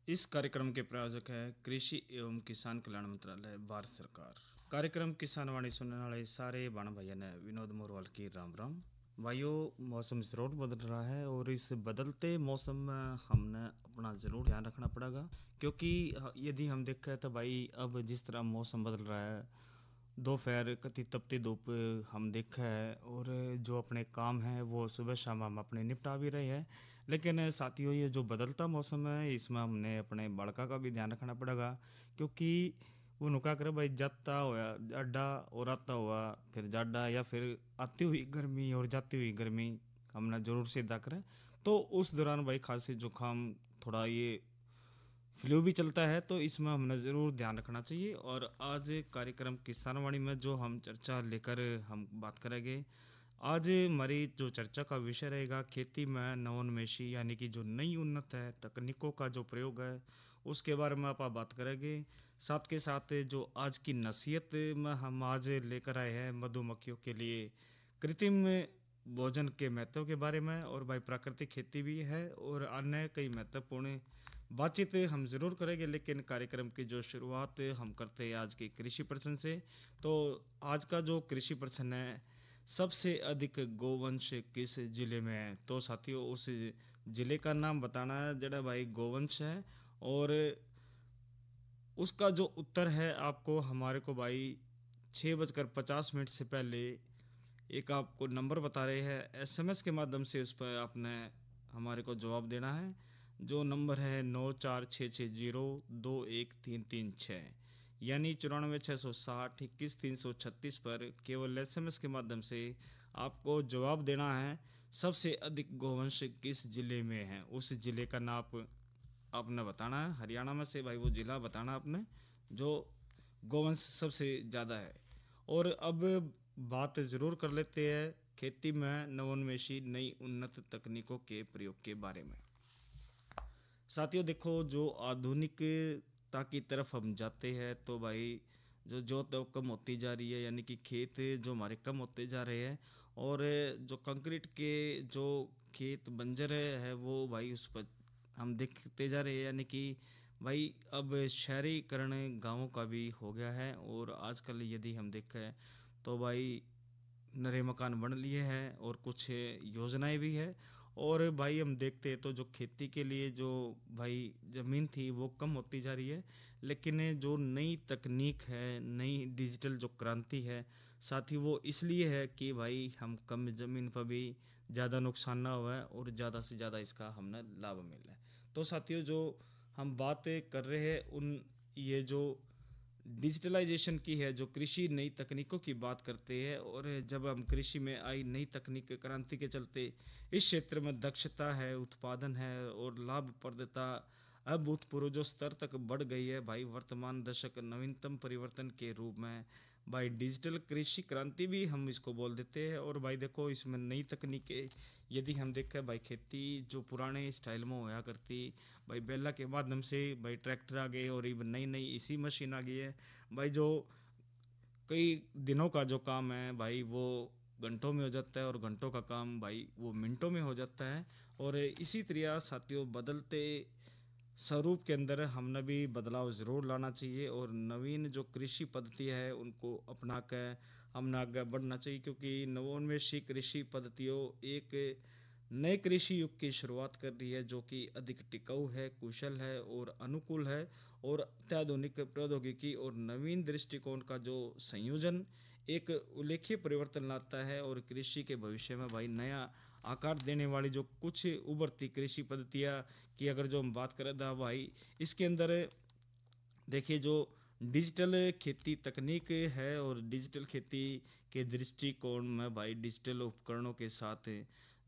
इस कार्यक्रम के प्रायोजक है कृषि एवं किसान कल्याण मंत्रालय भारत सरकार। कार्यक्रम किसान वाणी सुनने वाले सारे बाण भाइयों ने विनोद मोरवाल की राम राम। भाइयों, मौसम जरूर बदल रहा है और इस बदलते मौसम में हमने अपना ज़रूर ध्यान रखना पड़ेगा, क्योंकि यदि हम देखें तो भाई अब जिस तरह मौसम बदल रहा है, दोपहर कति तपती धूप हम देखा है, और जो अपने काम हैं वो सुबह शाम हम अपने निपटा भी रहे हैं। लेकिन साथियों, ये जो बदलता मौसम है इसमें हमने अपने बाड़का का भी ध्यान रखना पड़ेगा, क्योंकि वो नुका करे भाई जाता हुआ जाडा और आता हुआ फिर जाडा, या फिर आती हुई गर्मी और जाती हुई गर्मी हमने जरूर से अदा करें। तो उस दौरान भाई खांसी जुकाम थोड़ा ये फ्लू भी चलता है, तो इसमें हमने ज़रूर ध्यान रखना चाहिए। और आज कार्यक्रम किसानवाणी में जो हम चर्चा लेकर हम बात करेंगे, आज हमारी जो चर्चा का विषय रहेगा खेती में नवोन्मेषी यानी कि जो नई उन्नत है तकनीकों का जो प्रयोग है उसके बारे में आप बात करेंगे। साथ के साथ जो आज की नसीहत में हम आज लेकर आए हैं मधुमक्खियों के लिए कृत्रिम भोजन के महत्व के बारे में, और भाई प्राकृतिक खेती भी है और अन्य कई महत्वपूर्ण बातचीत हम ज़रूर करेंगे। लेकिन कार्यक्रम की जो शुरुआत हम करते हैं आज के कृषि प्रश्न से। तो आज का जो कृषि प्रश्न है, सबसे अधिक गोवंश किस जिले में है? तो साथियों, उस जिले का नाम बताना है जड़ा भाई गोवंश है, और उसका जो उत्तर है आपको हमारे को भाई 6:50 से पहले एक आपको नंबर बता रहे हैं, एसएमएस के माध्यम से उस पर आपने हमारे को जवाब देना है। जो नंबर है 9466021336, यानी 94,660,21,336 पर केवल एसएमएस के माध्यम से आपको जवाब देना है सबसे अधिक गोवंश किस जिले में है। उस जिले का नाम आपने बताना है, हरियाणा में से भाई वो जिला बताना आपने जो गोवंश सबसे ज़्यादा है। और अब बात ज़रूर कर लेते हैं खेती में नवोन्मेषी नई उन्नत तकनीकों के प्रयोग के बारे में। साथियों देखो, जो आधुनिकता की तरफ हम जाते हैं तो भाई जो जोत तो कम होती जा रही है, यानी कि खेत जो हमारे कम होते जा रहे हैं, और जो कंक्रीट के जो खेत बंजर है वो भाई उस पर हम देखते जा रहे हैं, यानी कि भाई अब शहरीकरण गांवों का भी हो गया है। और आजकल यदि हम देखें तो भाई नए मकान बन लिए हैं और कुछ योजनाएं भी है। और भाई हम देखते हैं तो जो खेती के लिए जो भाई ज़मीन थी वो कम होती जा रही है, लेकिन जो नई तकनीक है, नई डिजिटल जो क्रांति है साथ ही, वो इसलिए है कि भाई हम कम ज़मीन पर भी ज़्यादा नुकसान ना हुआ है और ज़्यादा से ज़्यादा इसका हमने लाभ मिला है। तो साथियों, जो हम बातें कर रहे हैं उन ये जो डिजिटलाइजेशन की है, जो कृषि नई तकनीकों की बात करते हैं, और जब हम कृषि में आई नई तकनीक क्रांति के चलते इस क्षेत्र में दक्षता है, उत्पादन है और लाभप्रदता अभूतपूर्व जो स्तर तक बढ़ गई है भाई। वर्तमान दशक नवीनतम परिवर्तन के रूप में भाई डिजिटल कृषि क्रांति भी हम इसको बोल देते हैं। और भाई देखो, इसमें नई तकनीकें यदि हम देखें भाई, खेती जो पुराने स्टाइल में होया करती भाई बैला के माध्यम से, भाई ट्रैक्टर आ गए और इवन नई नई इसी मशीन आ गई है भाई, जो कई दिनों का जो काम है भाई वो घंटों में हो जाता है, और घंटों का काम भाई वो मिनटों में हो जाता है। और इसी तरह साथियों, बदलते स्वरूप के अंदर हमने भी बदलाव ज़रूर लाना चाहिए, और नवीन जो कृषि पद्धति है उनको अपना कर हमने आगे बढ़ना चाहिए, क्योंकि नवोन्मेषी कृषि पद्धतियों एक नए कृषि युग की शुरुआत कर रही है, जो कि अधिक टिकाऊ है, कुशल है और अनुकूल है, और अत्याधुनिक प्रौद्योगिकी और नवीन दृष्टिकोण का जो संयोजन एक उल्लेखनीय परिवर्तन लाता है। और कृषि के भविष्य में भाई नया आकार देने वाली जो कुछ उभरती कृषि पद्धतियाँ की अगर जो हम बात करें तो भाई इसके अंदर देखिए, जो डिजिटल खेती तकनीक है, और डिजिटल खेती के दृष्टिकोण में भाई डिजिटल उपकरणों के साथ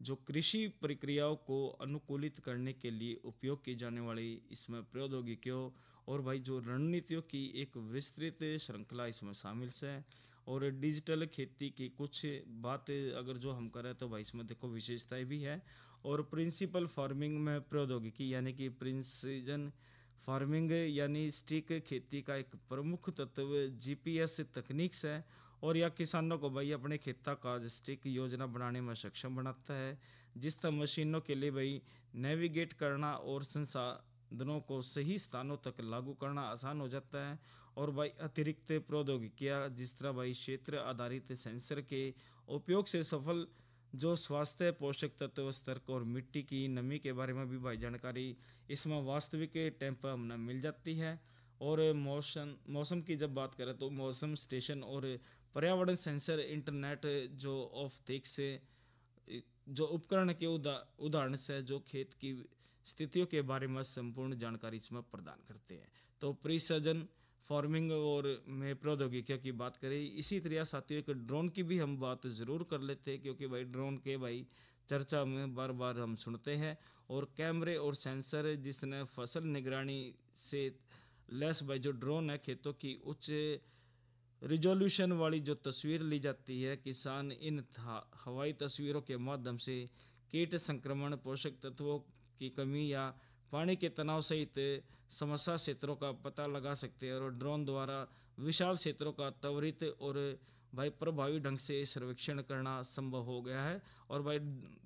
जो कृषि प्रक्रियाओं को अनुकूलित करने के लिए उपयोग की जाने वाली इसमें प्रौद्योगिकियों और भाई जो रणनीतियों की एक विस्तृत श्रृंखला इसमें शामिल है। और डिजिटल खेती की कुछ बात अगर जो हम करें तो भाई इसमें देखो विशेषताएं भी है। और प्रिंसिपल फार्मिंग में प्रौद्योगिकी यानी कि प्रिंसिजन फार्मिंग यानी स्टिक खेती का एक प्रमुख तत्व जीपीएस तकनीक से है, और यह किसानों को भाई अपने खेता का स्टिक योजना बनाने में सक्षम बनाता है, जिस तरह मशीनों के लिए भाई नेविगेट करना और संसाधनों को सही स्थानों तक लागू करना आसान हो जाता है। और भाई अतिरिक्त प्रौद्योगिकियाँ जिस तरह भाई क्षेत्र आधारित सेंसर के उपयोग से सफल जो स्वास्थ्य पोषक तत्व स्तर और मिट्टी की नमी के बारे में भी भाई जानकारी इसमें वास्तविक टाइम पर हमें मिल जाती है। और मौसम मौसम की जब बात करें तो मौसम स्टेशन और पर्यावरण सेंसर इंटरनेट जो ऑफ थिंग्स से जो उपकरण के उदाहरण से जो खेत की स्थितियों के बारे में संपूर्ण जानकारी इसमें प्रदान करते हैं। तो प्रिसीजन फार्मिंग और में प्रौद्योगिकियों की बात करें, इसी तरह साथियों एक ड्रोन की भी हम बात ज़रूर कर लेते हैं, क्योंकि भाई ड्रोन के भाई चर्चा में बार बार हम सुनते हैं। और कैमरे और सेंसर जिसने फसल निगरानी से लेस भाई जो ड्रोन है खेतों की उच्च रिजोल्यूशन वाली जो तस्वीर ली जाती है। किसान इन हवाई तस्वीरों के माध्यम से कीट संक्रमण, पोषक तत्वों की कमी या पानी के तनाव सहित समस्या क्षेत्रों का पता लगा सकते हैं। और ड्रोन द्वारा विशाल क्षेत्रों का त्वरित और भाई प्रभावी ढंग से सर्वेक्षण करना संभव हो गया है। और भाई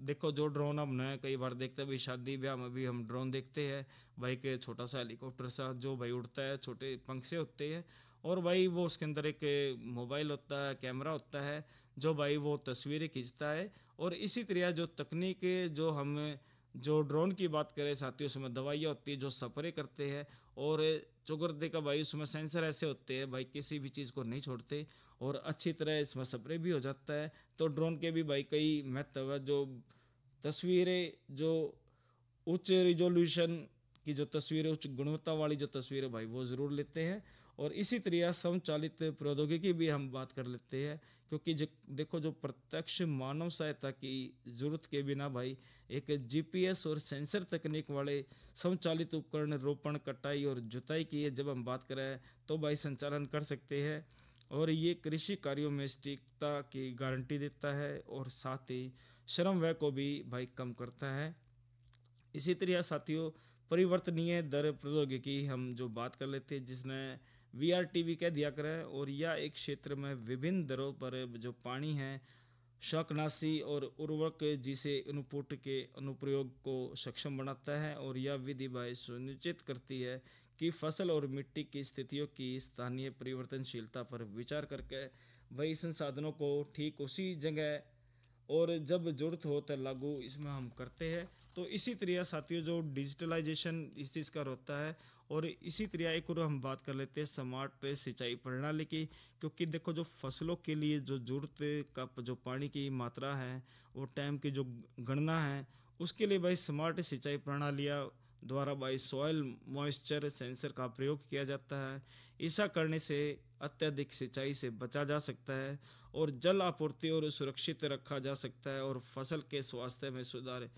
देखो जो ड्रोन हमने कई बार देखते हैं भाई शादी ब्याह में भी हम ड्रोन देखते हैं भाई के छोटा सा हेलीकॉप्टर सा जो भाई उड़ता है, छोटे पंख से होते हैं। और भाई वो उसके अंदर एक मोबाइल होता है, कैमरा होता है जो भाई वो तस्वीरें खींचता है। और इसी तरह जो तकनीक जो हम जो ड्रोन की बात करें साथियों, उसमें दवाइयाँ होती है जो स्प्रे करते हैं। और चौगर्दे का भाई उसमें सेंसर ऐसे होते हैं भाई किसी भी चीज़ को नहीं छोड़ते और अच्छी तरह इसमें स्प्रे भी हो जाता है। तो ड्रोन के भी भाई कई महत्व है। जो तस्वीरें जो उच्च रिजोल्यूशन की जो तस्वीरें, उच्च गुणवत्ता वाली जो तस्वीरें भाई वो ज़रूर लेते हैं। और इसी तरह स्वचालित प्रौद्योगिकी भी हम बात कर लेते हैं, क्योंकि देखो जो प्रत्यक्ष मानव सहायता की जरूरत के बिना भाई एक जीपीएस और सेंसर तकनीक वाले स्वचालित उपकरण रोपण, कटाई और जुताई की जब हम बात करें तो भाई संचालन कर सकते हैं। और ये कृषि कार्यों में सटीकता की गारंटी देता है और साथ ही श्रम व्यय को भी भाई कम करता है। इसी तरह साथियों परिवर्तनीय दर प्रौद्योगिकी हम जो बात कर लेते हैं जिसने वीआरटीवी कह दिया करें। और यह एक क्षेत्र में विभिन्न दरों पर जो पानी है, शाकनाशी और उर्वरक जिसे इनपुट के अनुप्रयोग को सक्षम बनाता है। और यह विधि भाई सुनिश्चित करती है कि फसल और मिट्टी की स्थितियों की स्थानीय परिवर्तनशीलता पर विचार करके वही संसाधनों को ठीक उसी जगह और जब जरूरत हो तो लागू इसमें हम करते हैं। तो इसी तरह साथियों जो डिजिटलाइजेशन इस चीज़ का होता है। और इसी तरह एक और हम बात कर लेते हैं स्मार्ट सिंचाई प्रणाली की, क्योंकि देखो जो फसलों के लिए जो जरूरत का जो पानी की मात्रा है वो टाइम की जो गणना है उसके लिए भाई स्मार्ट सिंचाई प्रणालियाँ द्वारा भाई सॉइल मॉइस्चर सेंसर का प्रयोग किया जाता है। ऐसा करने से अत्यधिक सिंचाई से बचा जा सकता है और जल आपूर्ति और सुरक्षित रखा जा सकता है और फसल के स्वास्थ्य में सुधार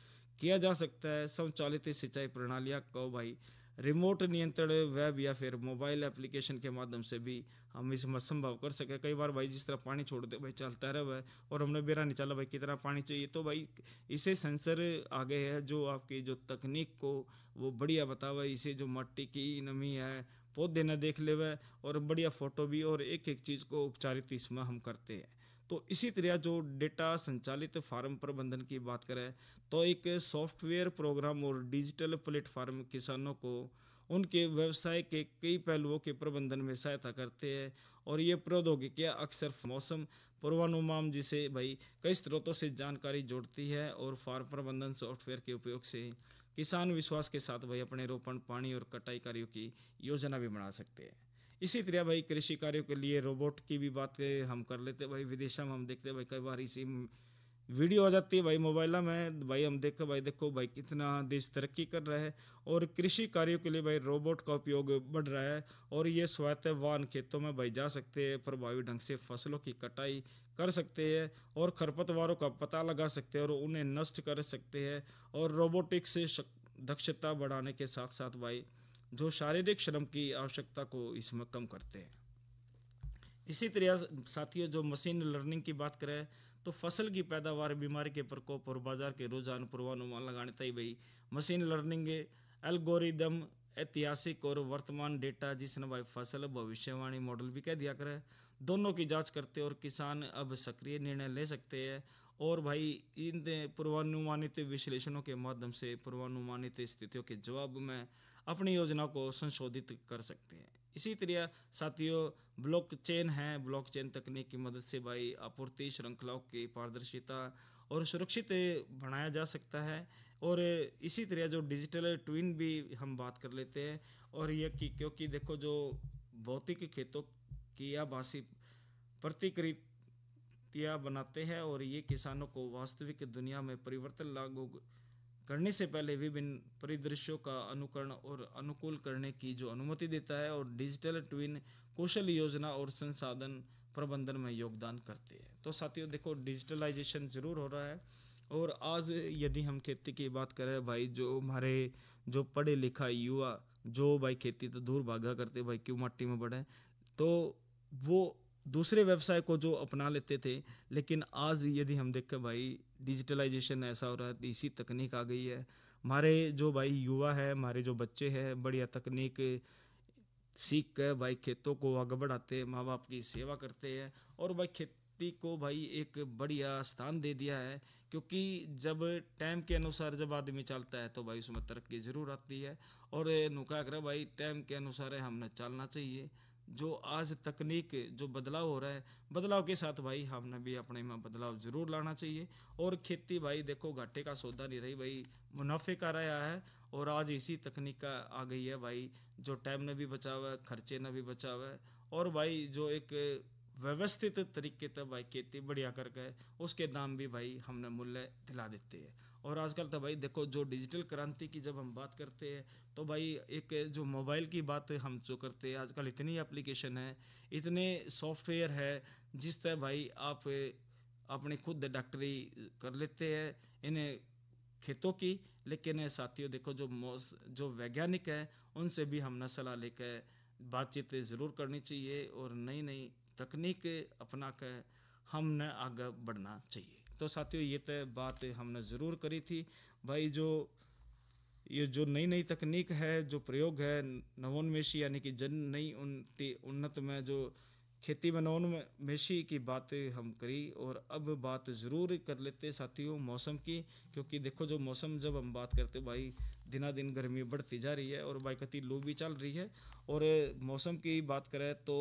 किया जा सकता है। स्वचालित सिंचाई प्रणालियाँ को भाई रिमोट नियंत्रण वेब या फिर मोबाइल एप्लीकेशन के माध्यम से भी हम इसमें संभव कर सके। कई बार भाई जिस तरह पानी छोड़ दे भाई चलता रहे भाई और हमने बेरा नहीं चला भाई कितना पानी चाहिए, तो भाई इसे सेंसर आ गए हैं जो आपकी जो तकनीक को वो बढ़िया बतावा। इसे जो मिट्टी की नमी है पौधे न देख ले वह और बढ़िया फोटो भी और एक एक चीज़ को उपचारित इसमें हम करते हैं। तो इसी तरह जो डेटा संचालित फार्म प्रबंधन की बात करें तो एक सॉफ्टवेयर प्रोग्राम और डिजिटल प्लेटफार्म किसानों को उनके व्यवसाय के कई पहलुओं के प्रबंधन में सहायता करते हैं। और ये प्रौद्योगिकियाँ अक्सर मौसम पूर्वानुमान जिसे भाई कई स्रोतों से जानकारी जोड़ती है और फार्म प्रबंधन सॉफ्टवेयर के उपयोग से किसान विश्वास के साथ भाई अपने रोपण, पानी और कटाई कार्यों की योजना भी बना सकते हैं। इसी तरह भाई कृषि कार्यों के लिए रोबोट की भी बात हम कर लेते हैं। भाई विदेशों में हम देखते हैं भाई कई बार इसी वीडियो आ जाती है भाई मोबाइल में भाई हम देखो भाई कितना देश तरक्की कर रहा है और कृषि कार्यों के लिए भाई रोबोट का उपयोग बढ़ रहा है। और ये स्वायत्त वाहन खेतों में भाई जा सकते हैं, प्रभावी ढंग से फसलों की कटाई कर सकते हैं और खरपतवारों का पता लगा सकते हैं और उन्हें नष्ट कर सकते हैं। और रोबोटिक्स से दक्षता बढ़ाने के साथ साथ भाई जो शारीरिक श्रम की आवश्यकता को इसमें कम करते हैं। इसी तरह साथियों जो मशीन लर्निंग की बात करें तो फसल की पैदावार, बीमारी के प्रकोप और बाजार के रुझान पूर्वानुमान लगाने तक भाई मशीन लर्निंग एल्गोरिदम ऐतिहासिक और वर्तमान डेटा जिसने भाई फसल भविष्यवाणी मॉडल भी कह दिया करे दोनों की जांच करते और किसान अब सक्रिय निर्णय ले सकते हैं। और भाई इन पूर्वानुमानित विश्लेषणों के माध्यम से पूर्वानुमानित स्थितियों के जवाब में अपनी योजना को संशोधित कर सकते हैं। इसी तरह साथियों ब्लॉकचेन है, ब्लॉकचेन तकनीक की मदद से भाई आपूर्ति श्रृंखलाओं की पारदर्शिता और सुरक्षित बनाया जा सकता है। और इसी तरह जो डिजिटल ट्विन भी हम बात कर लेते हैं, और ये कि क्योंकि देखो जो भौतिक खेतों की आभासी प्रतिकृतियाँ बनाते हैं और ये किसानों को वास्तविक दुनिया में परिवर्तन लागू करने से पहले विभिन्न परिदृश्यों का अनुकरण और अनुकूल करने की जो अनुमति देता है। और डिजिटल ट्विन कौशल योजना और संसाधन प्रबंधन में योगदान करते हैं। तो साथियों देखो डिजिटलाइजेशन जरूर हो रहा है। और आज यदि हम खेती की बात करें भाई, जो हमारे जो पढ़े लिखा युवा जो भाई खेती तो दूर भागा करते भाई, क्यों मट्टी में बढ़े, तो वो दूसरे व्यवसाय को जो अपना लेते थे। लेकिन आज यदि हम देखें भाई डिजिटलाइजेशन ऐसा हो रहा है, इसी तकनीक आ गई है। हमारे जो भाई युवा है, हमारे जो बच्चे हैं, बढ़िया तकनीक सीख कर भाई खेतों को आगे बढ़ाते हैं, माँ बाप की सेवा करते हैं और भाई खेती को भाई एक बढ़िया स्थान दे दिया है। क्योंकि जब टाइम के अनुसार जब आदमी चलता है तो भाई उसमें तरक्की जरूर आती है। और नुका कर भाई टाइम के अनुसार हमने चलना चाहिए। जो आज तकनीक जो बदलाव हो रहा है, बदलाव के साथ भाई हमने भी अपने में बदलाव जरूर लाना चाहिए। और खेती भाई देखो घाटे का सौदा नहीं रही भाई, मुनाफे का रहा है। और आज इसी तकनीक का आ गई है भाई, जो टाइम ने भी बचा हुआ है, खर्चे ने भी बचा हुआ है। और भाई जो एक व्यवस्थित तरीके से भाई खेती बढ़िया करके उसके दाम भी भाई हमने मूल्य दिला देते हैं। और आजकल तो भाई देखो जो डिजिटल क्रांति की जब हम बात करते हैं तो भाई एक जो मोबाइल की बात हम जो करते हैं, आजकल इतनी एप्लीकेशन है, इतने सॉफ्टवेयर है जिस तरह भाई आप अपनी खुद डॉक्टरी कर लेते हैं इन्हें खेतों की। लेकिन साथियों देखो जो वैज्ञानिक है उनसे भी हमने सलाह लेकर बातचीत ज़रूर करनी चाहिए और नई नई तकनीक अपना कर हमने आगे बढ़ना चाहिए। तो साथियों ये तो बात हमने ज़रूर करी थी भाई, जो ये जो नई नई तकनीक है, जो प्रयोग है नवोन्मेषी यानी कि जन नई उन्नत में जो खेती में नवोन्मेषी की बातें हम करी। और अब बात ज़रूर कर लेते साथियों मौसम की, क्योंकि देखो जो मौसम जब हम बात करते भाई दिना दिन गर्मी बढ़ती जा रही है और भाई कति लू भी चल रही है। और मौसम की बात करें तो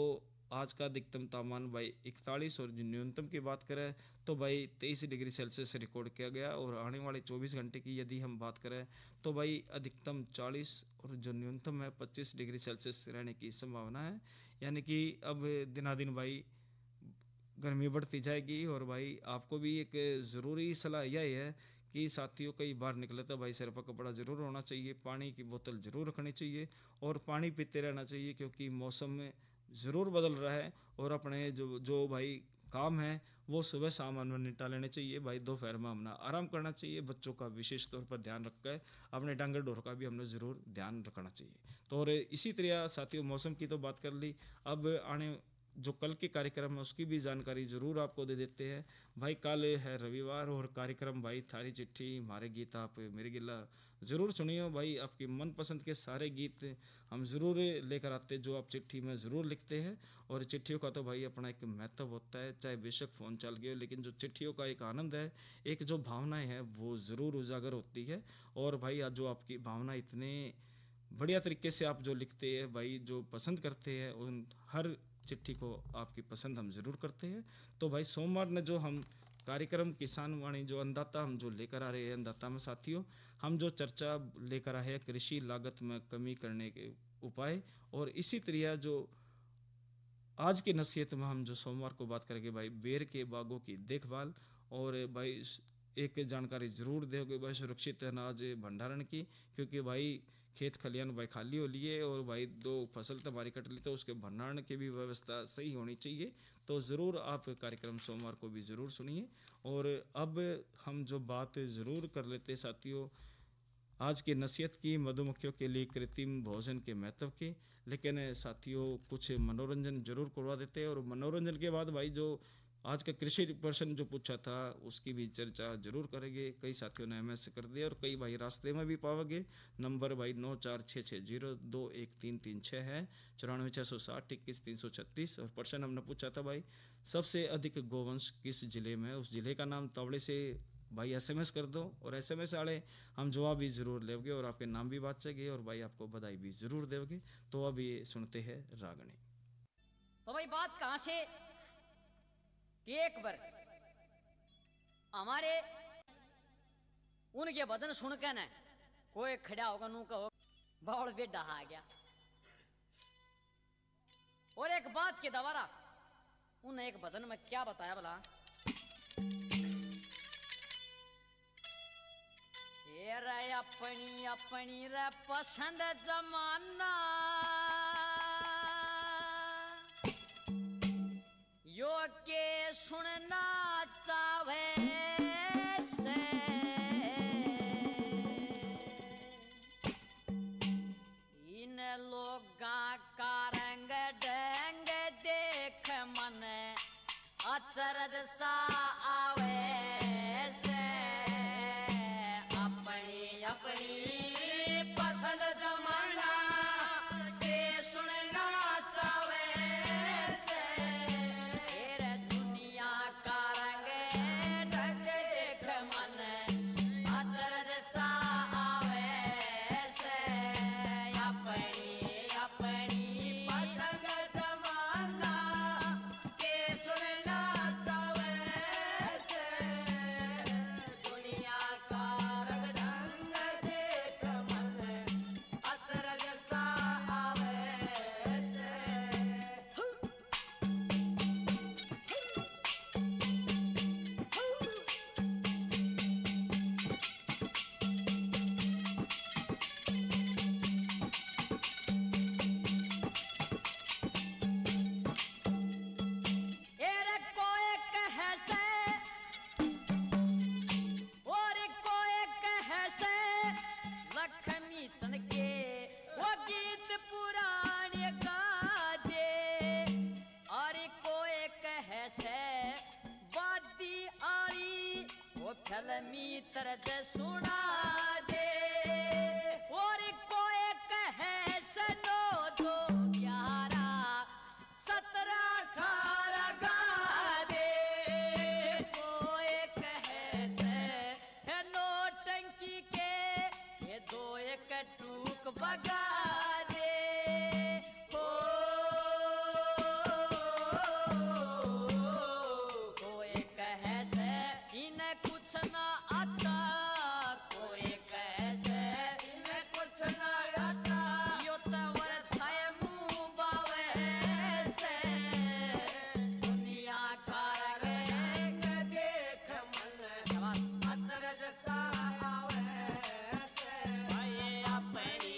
आज का अधिकतम तापमान भाई 41 और न्यूनतम की बात करें तो भाई 23 डिग्री सेल्सियस रिकॉर्ड किया गया। और आने वाले 24 घंटे की यदि हम बात करें तो भाई अधिकतम 40 और जो न्यूनतम है 25 डिग्री सेल्सियस रहने की संभावना है। यानी कि अब दिना दिन भाई गर्मी बढ़ती जाएगी। और भाई आपको भी एक ज़रूरी सलाह यह है कि साथियों कई बार निकले तो भाई सिर पर कपड़ा ज़रूर होना चाहिए, पानी की बोतल ज़रूर रखनी चाहिए और पानी पीते रहना चाहिए, क्योंकि मौसम में ज़रूर बदल रहा है। और अपने जो जो भाई काम है वो सुबह शाम में निपटा लेने चाहिए भाई, दोपहर में हमने आराम करना चाहिए। बच्चों का विशेष तौर पर ध्यान रखकर अपने डांगर डोर का भी हमने ज़रूर ध्यान रखना चाहिए। तो और इसी तरह साथियों मौसम की तो बात कर ली, अब आने जो कल के कार्यक्रम है उसकी भी जानकारी ज़रूर आपको दे देते हैं भाई। कल है रविवार और कार्यक्रम भाई थारी चिट्ठी हमारे गीत आप मेरे गिला ज़रूर सुनिए भाई। आपकी मनपसंद के सारे गीत हम ज़रूर लेकर आते जो आप चिट्ठी में ज़रूर लिखते हैं। और चिट्ठियों का तो भाई अपना एक महत्व होता है, चाहे बेशक फ़ोन चल गए, लेकिन जो चिट्ठियों का एक आनंद है, एक जो भावनाएं हैं वो ज़रूर उजागर होती है। और भाई आज जो आपकी भावना इतने बढ़िया तरीके से आप जो लिखते हैं भाई, जो पसंद करते हैं, उन हर चिट्ठी को आपकी पसंद हम ज़रूर करते हैं। तो भाई सोमवार ने जो हम कार्यक्रम किसान वाणी जो अन्नदाता हम जो लेकर आ रहे हैं, अन्नदाता में साथियों हम जो चर्चा लेकर आए हैं कृषि लागत में कमी करने के उपाय। और इसी तरह जो आज की नसीहत में हम जो सोमवार को बात करेंगे भाई बेर के बागों की देखभाल। और भाई एक जानकारी ज़रूर दोगे भाई सुरक्षित अनाज भंडारण की, क्योंकि भाई खेत खलियान भाई खाली हो लिए और भाई दो फसल तो हमारी कट ली, तो उसके भंडारण की भी व्यवस्था सही होनी चाहिए। तो ज़रूर आप कार्यक्रम सोमवार को भी ज़रूर सुनिए। और अब हम जो बात ज़रूर कर लेते साथियों आज की नसीहत की, मधुमक्खियों के लिए कृत्रिम भोजन के महत्व की। लेकिन साथियों कुछ मनोरंजन जरूर करवा देते हैं और मनोरंजन के बाद भाई जो आज का कृषि प्रश्न जो पूछा था उसकी भी चर्चा जरूर करेंगे। कई साथियों ने एमएस कर दिया और कई भाई रास्ते में भी पाओगे। नंबर भाई 9466021336 है, 9460612336। और प्रश्न हमने पूछा था भाई सबसे अधिक गोवंश किस जिले में है, उस जिले का नाम तावड़े से भाई एसएमएस कर दो और एसएमएस वाले हम जवाब भी जरूर लेंगे और आपके नाम भी बाँचेंगे और भाई आपको बधाई भी जरूर देंगे। तो अभी सुनते हैं रागनी। तो भाई बात कहां से कि एक बार हमारे उनके वजन सुनकर न कोई खड़ा होगा नू कहो बावल बेडा आ गया। और एक बात के दोबारा उन्हें एक भजन में क्या बताया भला, ये रे अपनी अपनी रे पसंद जमाना यो के सुनना चाहे से इन लोगा का रंग ढंग देख मन अचरज सा आवे से अपनी अपनी पसंद जमाना के सुनना चाहे से दुनिया का रंग ढंग देख मन अचरज सा आवे से अपनी अपनी पसंद जमाना के सुनना चाहे से दुनिया का रंग ढंग देख मन अचरज सा आवे से। एरे कोई कहे से और कोई कहे से लक्ष्मी चंद के वो गीत पुराने गा दे और कोई कहे से बादी आली वो फिल्मी तरज सुना दे और कोई कहे से 9 2 11 17 18 गा दे कोई कहे से है नौटंकी के ये 2 1 टूक बगा दे हो कोई कहे से इन्हें कुछ ना आता कोई कहे से इन्हें कुछ ना आता यो तवर थाय मुंह बावे से दुनिया का रंग देख मन अचरज सा आवे से भाई अपनी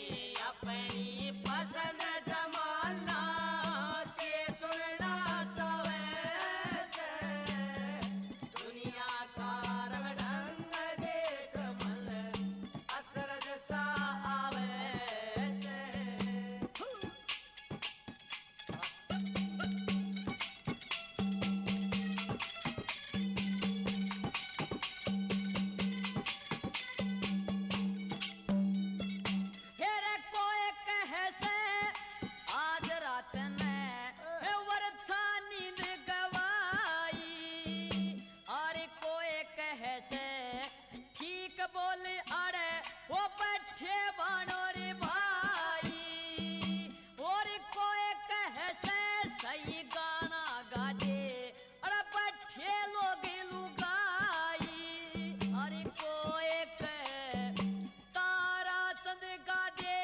अपनी पसंद जमाना के सुनना चाहे से दुनिया का रंग ढंग देख मन अचरज सा आवे से। हेरे कोई कहे से आज रात ने वरथा नींद गवाई और कोई कहे से ठीक बोले अरे वो बैठे बानो रे भाई और कोई कहे से सही गाना गा दे अरे बैठे लोग लुगाई अरे कोई कहे तारा चंद गा दे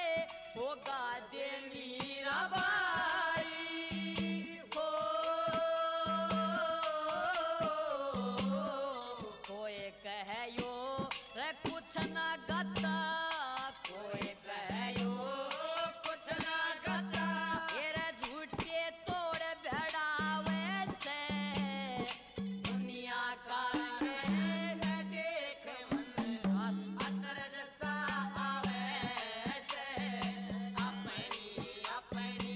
वो गा दे मीरा बाई हो कोई कहे यो रे कुछ ना गाता कोई कहे यो कुछ ना गाता ये रे झूठे तोड़ भेड़ावे से दुनिया का रंग देख मन अचरज सा आवे से अपनी अपनी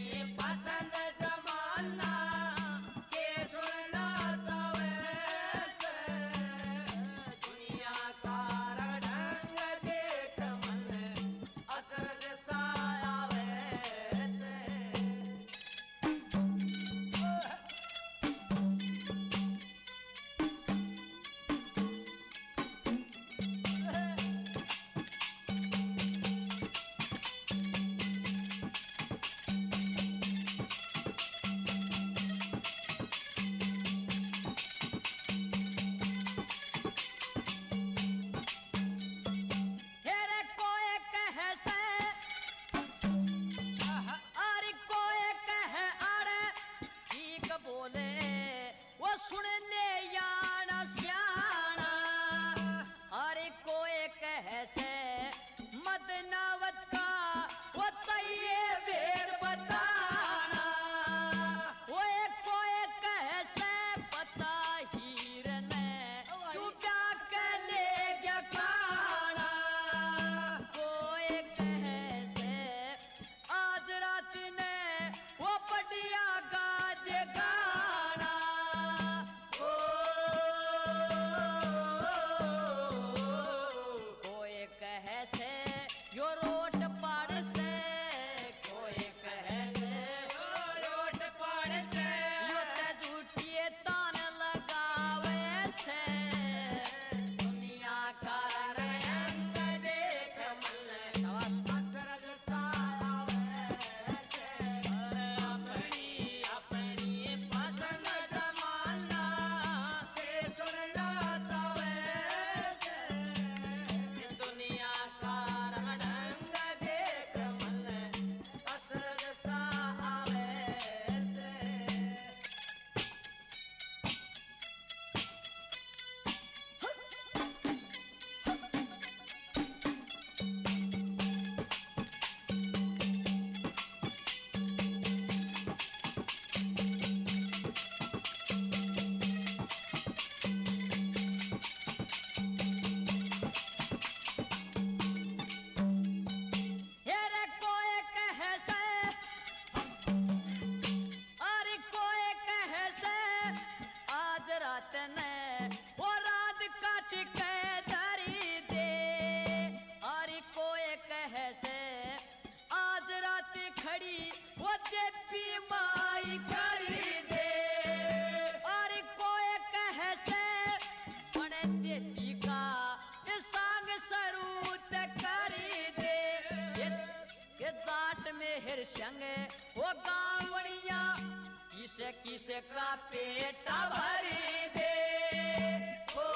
कमाई करी दे और कोई कहे से बड़े देवी का संग सरूत करी दे ये जाट में हिर संग वो गावड़िया किसे किसे का पेट भरी दे हो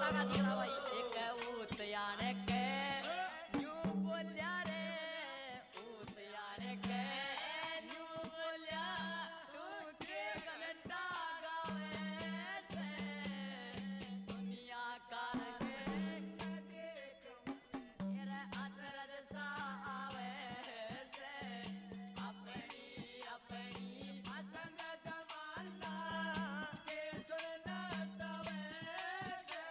लगा दिया भाई एक उतयान के न्यू बोलिया रे उतयान के न्यू बोलिया तू के घंटा गावे से दुनिया का तेरे अजरज सा आवे से अपनी अपनी पसंद जमाना के सुनना तवे से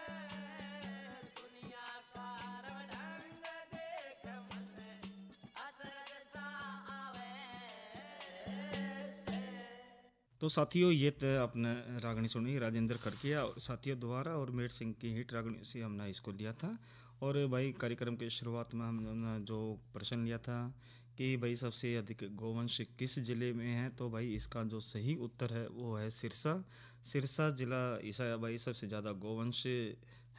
दुनिया का रंग देख मन अजरज सा आवे से। तो साथियों ये तो आपने रागनी सुनी राजेंद्र खड़किया और साथियों द्वारा और मेट सिंह की हिट रागनी से हमने इसको लिया था। और भाई कार्यक्रम के शुरुआत में हमने जो प्रश्न लिया था कि भाई सबसे अधिक गोवंश किस ज़िले में है, तो भाई इसका जो सही उत्तर है वो है सिरसा। सिरसा ज़िला ईसा भाई सबसे ज़्यादा गोवंश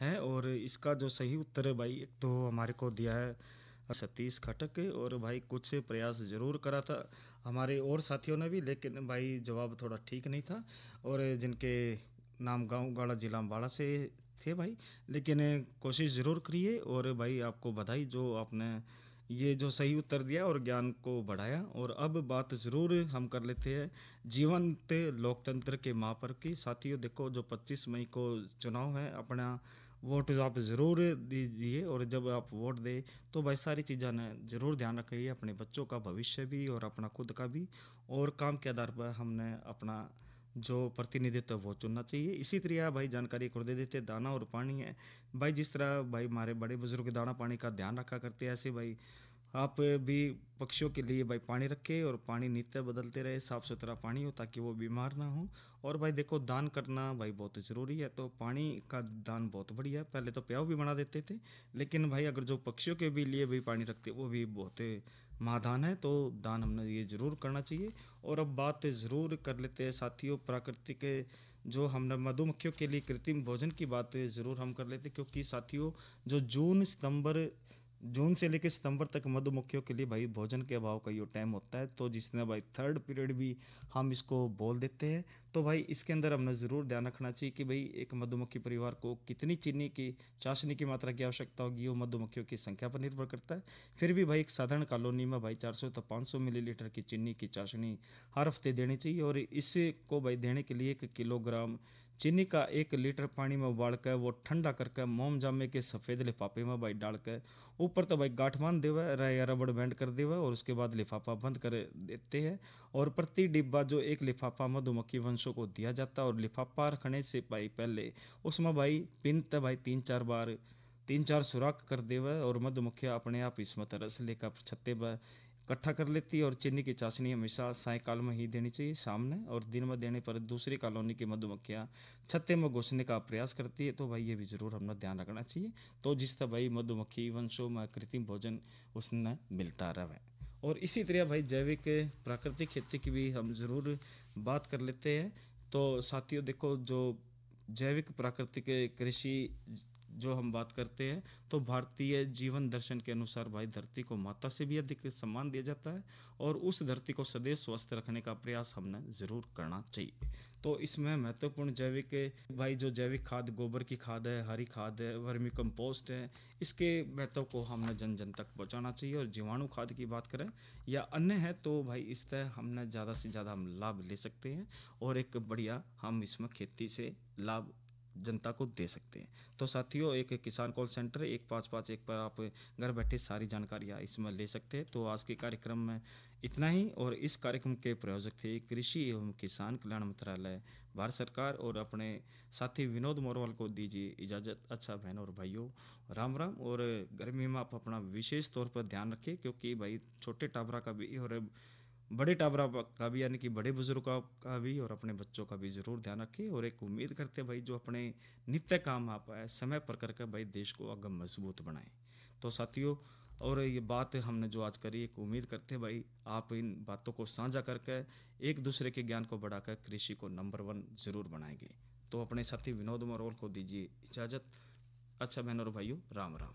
है। और इसका जो सही उत्तर है भाई एक तो हमारे को दिया है सतीश खटक। और भाई कुछ प्रयास ज़रूर करा था हमारे और साथियों ने भी, लेकिन भाई जवाब थोड़ा ठीक नहीं था। और जिनके नाम गांव गाड़ा जिला अम्बाड़ा से थे भाई, लेकिन कोशिश ज़रूर करिए। और भाई आपको बधाई जो आपने ये जो सही उत्तर दिया और ज्ञान को बढ़ाया। और अब बात ज़रूर हम कर लेते हैं जीवंत लोकतंत्र के महापर्व की। साथियों देखो जो 25 मई को चुनाव है, अपना वोट आप ज़रूर दीजिए। और जब आप वोट दें तो भाई सारी चीज़ें ना ज़रूर ध्यान रखिए, अपने बच्चों का भविष्य भी और अपना खुद का भी। और काम के आधार पर हमने अपना जो प्रतिनिधित्व वो चुनना चाहिए। इसी तरह भाई जानकारी को दे देते दाना और पानी है भाई। जिस तरह भाई हमारे बड़े बुजुर्ग दाना पानी का ध्यान रखा करते हैं, ऐसे भाई आप भी पक्षियों के लिए भाई पानी रखें और पानी नित्य बदलते रहे, साफ़ सुथरा पानी हो ताकि वो बीमार ना हो। और भाई देखो दान करना भाई बहुत ज़रूरी है, तो पानी का दान बहुत बढ़िया है। पहले तो प्याऊ भी बना देते थे, लेकिन भाई अगर जो पक्षियों के भी लिए भी पानी रखते वो भी बहुत महादान है, तो दान हमने ये ज़रूर करना चाहिए। और अब बात ज़रूर कर लेते हैं साथियों प्राकृतिक जो हमने मधुमक्खियों के लिए कृत्रिम भोजन की बात ज़रूर हम कर लेते, क्योंकि साथियों जो जून से लेकर सितंबर तक मधुमक्खियों के लिए भाई भोजन के अभाव का ये टाइम होता है। तो जिसने भाई थर्ड पीरियड भी हम इसको बोल देते हैं। तो भाई इसके अंदर हमने ज़रूर ध्यान रखना चाहिए कि भाई एक मधुमक्खी परिवार को कितनी चीनी की चाशनी की मात्रा की आवश्यकता होगी, वो मधुमक्खियों की संख्या पर निर्भर करता है। फिर भी भाई एक साधारण कॉलोनी में भाई 400 तो 500 मिलीलीटर की चीनी की चाशनी हर हफ्ते देनी चाहिए। और इसको भाई देने के लिए 1 किलोग्राम चीनी का 1 लीटर पानी में उबाल कर वो ठंडा करके मोम जामे के सफ़ेद लिफाफे में भाई डाल कर ऊपर तो भाई गांठ बांध देवा या रबड़ बैंड कर देवा, और उसके बाद लिफाफा बंद कर देते हैं। और प्रति डिब्बा जो 1 लिफाफा मधुमक्खी वंशों को दिया जाता है। और लिफाफा रखने से भाई पहले उसमें भाई पिन तो भाई 3-4 सुराख कर देवा, और मधुमक्खियाँ अपने आप इसमें रस लेकर छत्ते पर इकट्ठा कर लेती है। और चीनी की चाशनी हमेशा सायकाल में ही देनी चाहिए सामने, और दिन में देने पर दूसरी कॉलोनी की मधुमक्खियाँ छत्ते में घुसने का प्रयास करती है। तो भाई ये भी ज़रूर हमने ध्यान रखना चाहिए, तो जिस तरह भाई मधुमक्खी वंशों में कृत्रिम भोजन उसने मिलता रहे। और इसी तरह भाई जैविक प्राकृतिक खेती की भी हम ज़रूर बात कर लेते हैं। तो साथियों देखो जो जैविक प्राकृतिक कृषि जो हम बात करते हैं, तो भारतीय जीवन दर्शन के अनुसार भाई धरती को माता से भी अधिक सम्मान दिया जाता है। और उस धरती को सदैव स्वस्थ रखने का प्रयास हमने ज़रूर करना चाहिए। तो इसमें महत्वपूर्ण जैविक भाई जो जैविक खाद गोबर की खाद है, हरी खाद है, वर्मी कंपोस्ट है, इसके महत्व को हमने जन जन तक पहुंचाना चाहिए। और जीवाणु खाद की बात करें या अन्य है, तो भाई इस तरह हमने ज़्यादा से ज़्यादा हम लाभ ले सकते हैं, और एक बढ़िया हम इसमें खेती से लाभ जनता को दे सकते हैं। तो साथियों एक किसान कॉल सेंटर 1551 पर आप घर बैठे सारी जानकारियाँ इसमें ले सकते हैं। तो आज के कार्यक्रम में इतना ही, और इस कार्यक्रम के प्रायोजक थे कृषि एवं किसान कल्याण मंत्रालय भारत सरकार। और अपने साथी विनोद मोरवाल को दीजिए इजाज़त। अच्छा बहनों और भाइयों राम राम। और गर्मी में आप अपना विशेष तौर पर ध्यान रखें, क्योंकि भाई छोटे टाबरा का भी और बड़े टाबरा का भी यानी कि बड़े बुजुर्गों का भी और अपने बच्चों का भी ज़रूर ध्यान रखें। और एक उम्मीद करते भाई जो अपने नित्य काम आ पाए समय पर करके भाई देश को आगे मजबूत बनाएं। तो साथियों और ये बात हमने जो आज करी, एक उम्मीद करते हैं भाई आप इन बातों को साझा करके एक दूसरे के ज्ञान को बढ़ाकर कृषि को नंबर 1 जरूर बनाएंगे। तो अपने साथी विनोद मरोल को दीजिए इजाज़त। अच्छा बहनों और भाइयों, राम राम।